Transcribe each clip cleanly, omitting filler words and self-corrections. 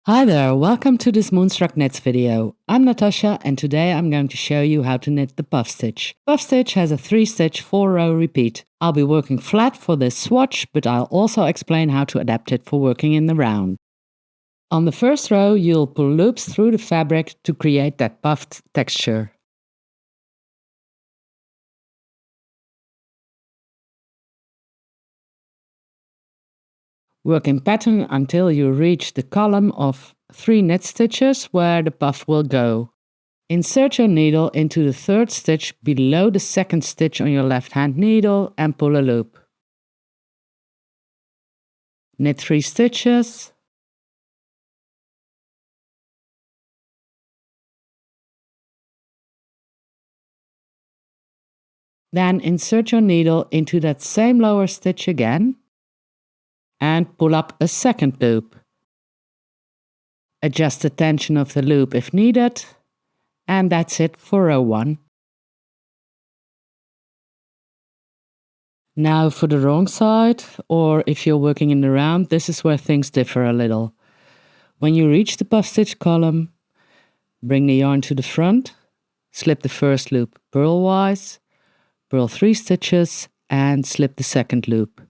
Hi there, welcome to this Moonstruck Knits video. I'm Natasha and today I'm going to show you how to knit the puff stitch. Puff stitch has a 3-stitch 4-row repeat. I'll be working flat for this swatch, but I'll also explain how to adapt it for working in the round. On the first row you'll pull loops through the fabric to create that puffed texture. Work in pattern until you reach the column of 3 knit stitches where the puff will go. Insert your needle into the 3rd stitch below the 2nd stitch on your left hand needle and pull a loop. Knit 3 stitches. Then insert your needle into that same lower stitch again and pull up a 2nd loop. Adjust the tension of the loop if needed, and that's it for row 1. Now for the wrong side, or if you're working in the round, this is where things differ a little. When you reach the puff stitch column, bring the yarn to the front, slip the first loop purlwise, purl 3 stitches and slip the 2nd loop.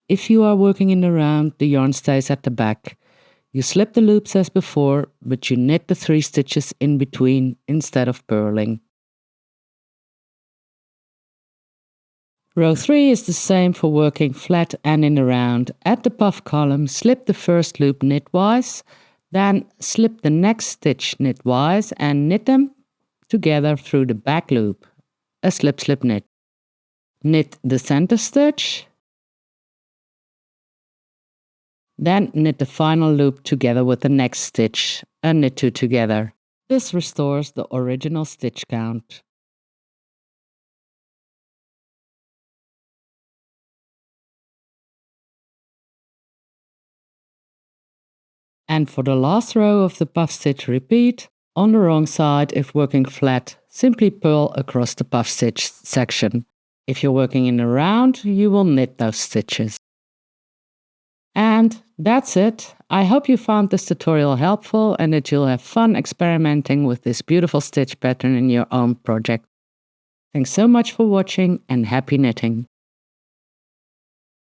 If you are working in the round, the yarn stays at the back. You slip the loops as before, but you knit the 3 stitches in between instead of purling. Row 3 is the same for working flat and in the round. At the puff column, slip the first loop knitwise, then slip the next stitch knitwise and knit them together through the back loop. A slip slip knit. Knit the center stitch. Then knit the final loop together with the next stitch and knit 2 together. This restores the original stitch count. And for the last row of the puff stitch repeat, on the wrong side, if working flat, simply purl across the puff stitch section. If you're working in a round, you will knit those stitches. And that's it. I hope you found this tutorial helpful and that you'll have fun experimenting with this beautiful stitch pattern in your own project. Thanks so much for watching and happy knitting!